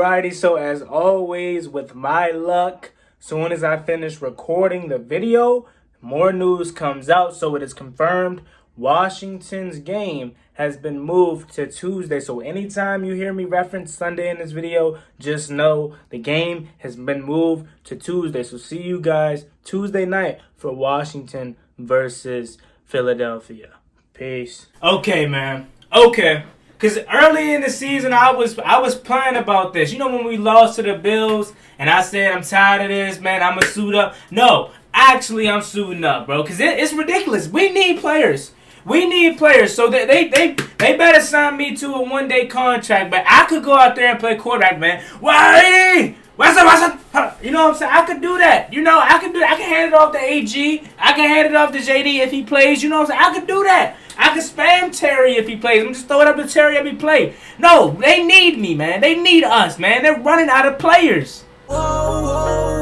Alrighty, so as always, with my luck, soon as I finish recording the video, more news comes out. So it is confirmed Washington's game has been moved to Tuesday. So anytime you hear me reference Sunday in this video, just know the game has been moved to Tuesday. So see you guys Tuesday night for Washington versus Philadelphia. Peace. Okay, man. Okay. Because early in the season, I was playing about this. You know when we lost to the Bills and I said, I'm tired of this, man, I'm going to suit up. No, actually, I'm suiting up, bro. Because it's ridiculous. We need players. We need players. So they better sign me to a one-day contract. But I could go out there and play quarterback, man. Why? What's up? You know what I'm saying? I could do that. You know, I can do that. I can hand it off to AG. I can hand it off to JD if he plays. You know what I'm saying? I could do that. I can spam Terry if he plays. I'm just throw it up to Terry every play. No, they need me, man. They need us, man. They're running out of players. Whoa, whoa,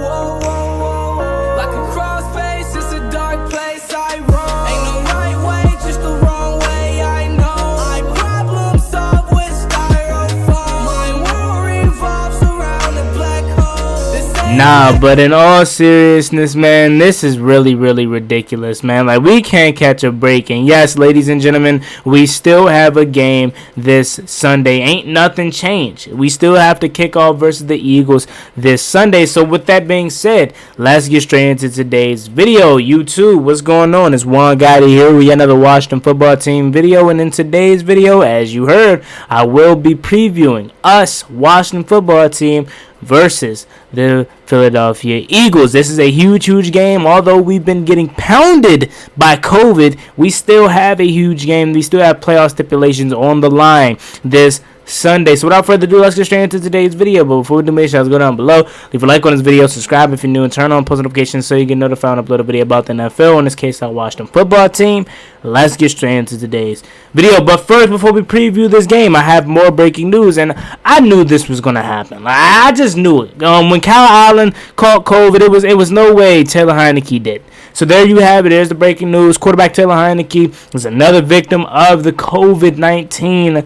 whoa, whoa, whoa. Like a crossface, it's a dark place I roam. Ain't no right way, just the wrong way, I know. I problem solve with styrofoam. My world revolves around a black hole. Nah, but in all seriousness, man, this is really, really ridiculous, man. Like, we can't catch a break. And yes, ladies and gentlemen, we still have a game this Sunday. Ain't nothing changed. We still have to kick off versus the Eagles this Sunday. So with that being said, let's get straight into today's video. YouTube, what's going on? It's Juangotti here. We got another Washington football team video. And in today's video, as you heard, I will be previewing us, Washington football team, versus the Philadelphia Eagles. This is a huge game. Although we've been getting pounded by COVID, we still have a huge game. We still have playoff stipulations on the line this Sunday. So without further ado, let's get straight into today's video. But before we do, make sure you go down below, leave a like on this video, subscribe if you're new, and turn on post notifications so you get notified when I upload a video about the NFL. In this case, our Washington football team. Let's get straight into today's video. But first, before we preview this game, I have more breaking news, and I knew this was gonna happen. I just knew it. When Kyle Allen caught COVID, it was no way Taylor Heinicke did. So there you have it. There's the breaking news. Quarterback Taylor Heinicke is another victim of the COVID-19.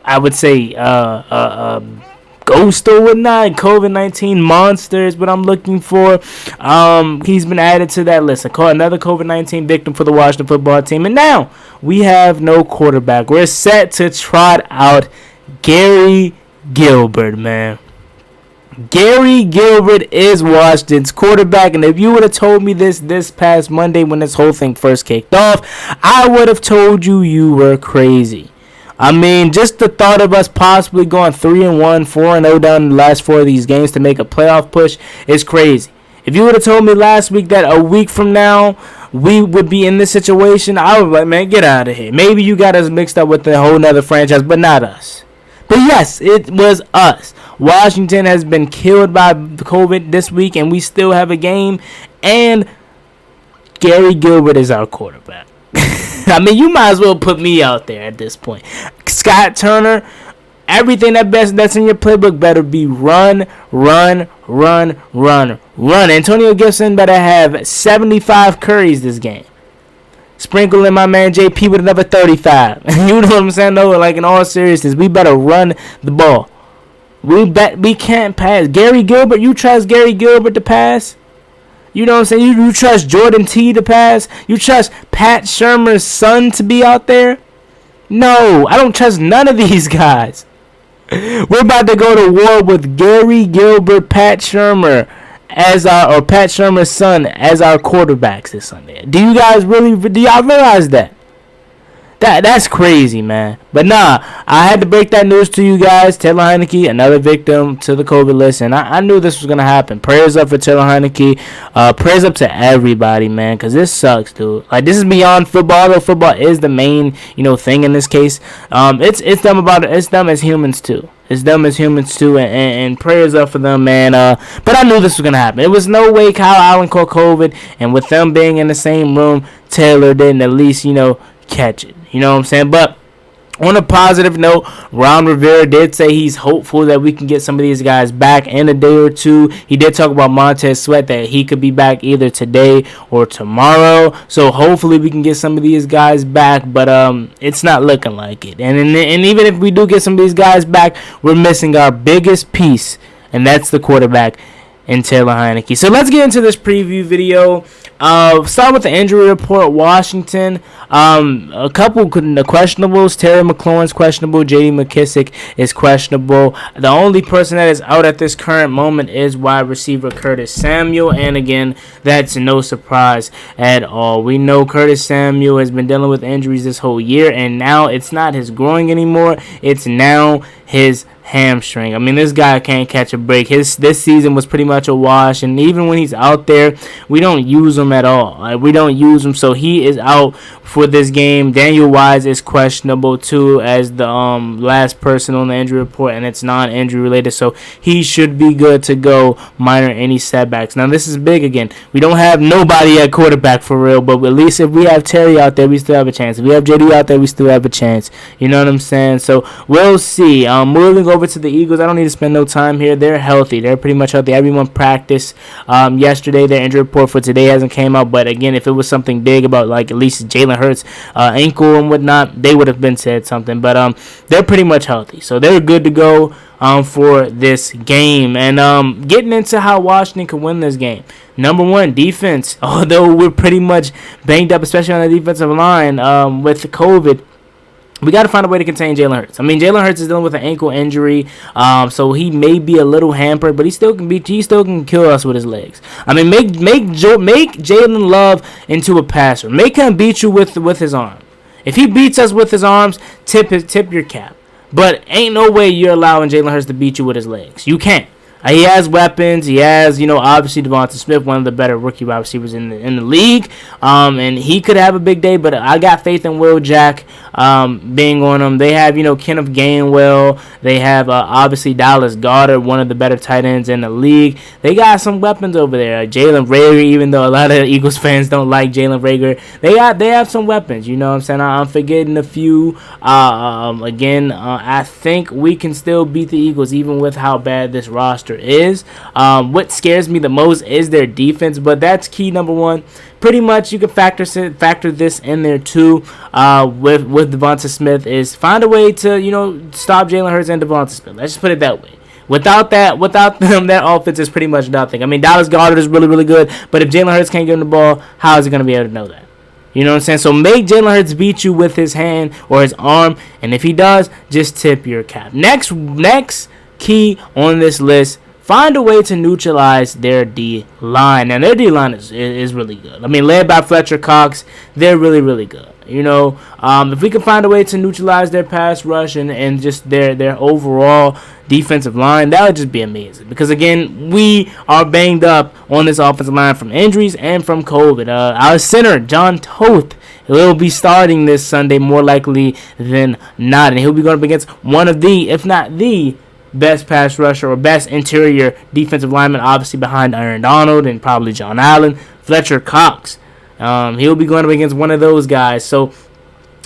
I would say ghost or whatnot. COVID-19 monster is what I'm looking for. He's been added to that list. I call another COVID-19 victim for the Washington football team. And now we have no quarterback. We're set to trot out Gary Gilbert, man. Gary Gilbert is Washington's quarterback, and if you would have told me this past Monday when this whole thing first kicked off, I would have told you were crazy. I mean, just the thought of us possibly going 3-1, 4-0 down the last 4 of these games to make a playoff push is crazy. If you would have told me last week that a week from now we would be in this situation, I would be like, man, get out of here. Maybe you got us mixed up with a whole nother franchise, but not us. But yes, it was us. Washington has been killed by COVID this week, and we still have a game. And Gary Gilbert is our quarterback. I mean, you might as well put me out there at this point. Scott Turner, everything that's in your playbook better be run. Antonio Gibson better have 75 curries this game. Sprinkle in my man JP with another 35. You know what I'm saying? No, like in all seriousness, we better run the ball. We can't pass. Gary Gilbert, you trust Gary Gilbert to pass? You know what I'm saying? You trust Jordan T to pass? You trust Pat Shurmur's son to be out there? No, I don't trust none of these guys. We're about to go to war with Gary Gilbert, Pat Shurmur Pat Shurmur's son as our quarterbacks this Sunday. Do y'all realize that? That's crazy, man. But nah, I had to break that news to you guys. Taylor Heinicke, another victim to the COVID list, and I knew this was gonna happen. Prayers up for Taylor Heinicke. Prayers up to everybody, man, because this sucks, dude. Like, this is beyond football. Though football is the main, thing in this case. It's them about it. It's them as humans too. It's them as humans too, and prayers up for them, man. But I knew this was gonna happen. It was no way Kyle Allen caught COVID, and with them being in the same room, Taylor didn't at least, catch it. You know what I'm saying? But On a positive note, Ron Rivera did say he's hopeful that we can get some of these guys back in a day or two. He did talk about Montez Sweat, that he could be back either today or tomorrow. So hopefully we can get some of these guys back, but it's not looking like it. And even if we do get some of these guys back, we're missing our biggest piece, and that's the quarterback and Taylor Heinicke. So let's get into this preview video. Start with the injury report. Washington, a couple questionables. Terry McLaurin's questionable. J.D. McKissick is questionable. The only person that is out at this current moment is wide receiver Curtis Samuel, and again, that's no surprise at all. We know Curtis Samuel has been dealing with injuries this whole year, and now it's not his groin anymore. It's now his hamstring. I mean, this guy can't catch a break. This season was pretty much a wash, and even when he's out there, we don't use him at all. We don't use him, so he is out for this game. Daniel Wise is questionable too, as the last person on the injury report, and it's non-injury related, so he should be good to go, minor any setbacks. Now, this is big again. We don't have nobody at quarterback for real, but at least if we have Terry out there, we still have a chance. If we have JD out there, we still have a chance. You know what I'm saying? So we'll see. Moving over to the Eagles, I don't need to spend no time here. They're healthy. They're pretty much healthy. Everyone practiced yesterday. Their injury report for today hasn't came out, but again, if it was something big about like at least Jalen Hurts' ankle and whatnot, they would have been said something. But they're pretty much healthy, so they're good to go for this game. And getting into how Washington can win this game. Number one, defense. Although we're pretty much banged up, especially on the defensive line with COVID, we got to find a way to contain Jalen Hurts. I mean, Jalen Hurts is dealing with an ankle injury, so he may be a little hampered, but he still can kill us with his legs. I mean, make Jalen Love into a passer. Make him beat you with his arm. If he beats us with his arms, tip your cap. But ain't no way you're allowing Jalen Hurts to beat you with his legs. You can't. He has weapons. He has, obviously Devonta Smith, one of the better rookie wide receivers in the league. And he could have a big day, but I got faith in Will Jack being on him. They have, Kenneth Gainwell. They have, obviously, Dallas Goedert, one of the better tight ends in the league. They got some weapons over there. Jalen Reagor, even though a lot of Eagles fans don't like Jalen Reagor, they have some weapons. You know what I'm saying? I'm forgetting a few. I think we can still beat the Eagles, even with how bad this roster is. What scares me the most is their defense, but that's key number one. Pretty much you can factor this in there too. With Devonta Smith, is find a way to stop Jalen Hurts and Devonta Smith. Let's just put it that way. Without them, that offense is pretty much nothing. I mean, Dallas Goedert is really, really good, but if Jalen Hurts can't get him the ball, how is he going to be able to know that? You know what I'm saying? So make Jalen Hurts beat you with his hand or his arm, and if he does, just tip your cap. Next key on this list, find a way to neutralize their D-line. Now, their D-line is really good. I mean, led by Fletcher Cox, they're really, really good. If we can find a way to neutralize their pass rush and just their overall defensive line, that would just be amazing. Because, again, we are banged up on this offensive line from injuries and from COVID. Our center, John Toth, will be starting this Sunday more likely than not. And he'll be going up against one of the, if not the, best pass rusher or best interior defensive lineman, obviously behind Aaron Donald and probably John Allen, Fletcher Cox. He'll be going up against one of those guys. So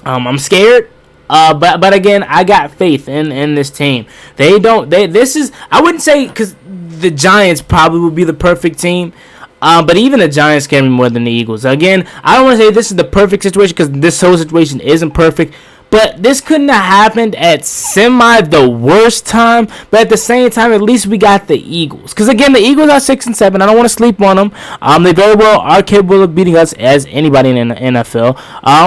I'm scared. But again, I got faith in this team. I wouldn't say, because the Giants probably would be the perfect team. But even the Giants scare me more than the Eagles. Again, I don't want to say this is the perfect situation, because this whole situation isn't perfect. But this couldn't have happened at the worst time. But at the same time, at least we got the Eagles. Because, again, the Eagles are 6-7. I don't want to sleep on them. They very well are capable of beating us as anybody in the NFL.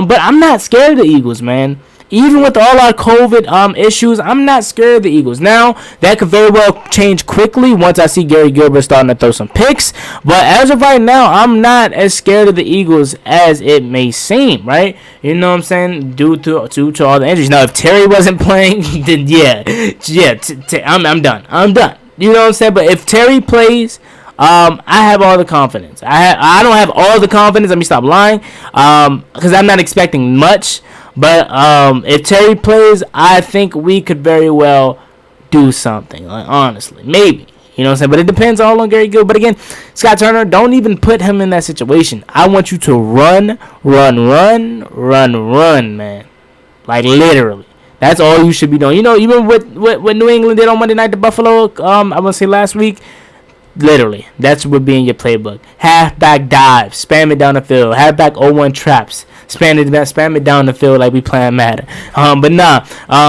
But I'm not scared of the Eagles, man. Even with all our COVID issues, I'm not scared of the Eagles. Now, that could very well change quickly once I see Gary Gilbert starting to throw some picks. But as of right now, I'm not as scared of the Eagles as it may seem, right? You know what I'm saying? Due to all the injuries. Now, if Terry wasn't playing, then I'm done. You know what I'm saying? But if Terry plays, I have all the confidence. I don't have all the confidence. Let me stop lying. Because I'm not expecting much. But if Terry plays, I think we could very well do something. Like, honestly, maybe. You know what I'm saying? But it depends all on Gary Gill. But again, Scott Turner, don't even put him in that situation. I want you to run, man. Like, literally. That's all you should be doing. You know, even what New England did on Monday night to Buffalo, I'm going to say last week, literally, that's what be in your playbook. Halfback dive, spam it down the field. Halfback 0-1 traps, spam it down the field like we playing Madden. But nah,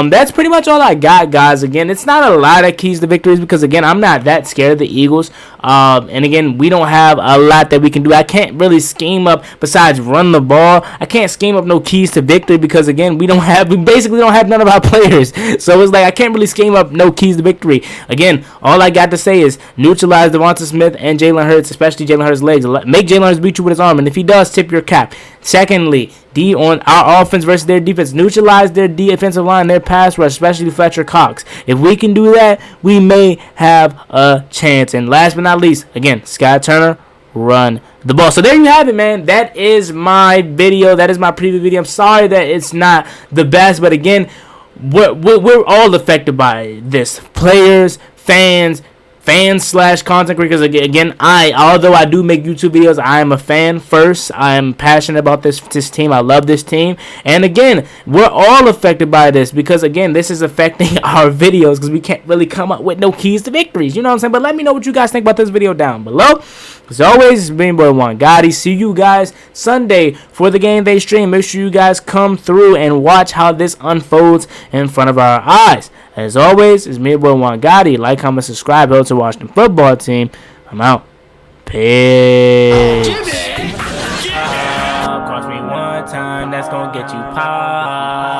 that's pretty much all I got, guys. Again, it's not a lot of keys to victories because, again, I'm not that scared of the Eagles. And again, we don't have a lot that we can do. I can't really scheme up besides run the ball. I can't scheme up no keys to victory because, again, we basically don't have none of our players. So it's like I can't really scheme up no keys to victory. Again, all I got to say is neutralize Devonta Smith and Jalen Hurts, especially Jalen Hurts' legs. Make Jalen Hurts beat you with his arm, and if he does, tip your cap. Secondly, on our offense versus their defense, neutralize their defensive line, their pass rush, especially Fletcher Cox. If we can do that, we may have a chance. And last but not least, again, Sky Turner, run the ball. So there you have it, man. That is my video. That is my preview video. I'm sorry that it's not the best, but again, we're all affected by this. Players, fans / content creators. Again, although I do make YouTube videos, I am a fan first. I am passionate about this team. I love this team. And again, we're all affected by this because, again, this is affecting our videos because we can't really come up with no keys to victories. You know what I'm saying? But let me know what you guys think about this video down below. As always, it's been boy Juangotti. See you guys Sunday for the game day stream. Make sure you guys come through and watch how this unfolds in front of our eyes. As always, it's me, boy Juangotti. Like, comment, subscribe. Help to Washington football team. I'm out. Peace. Cost me one time. That's gonna get you pop.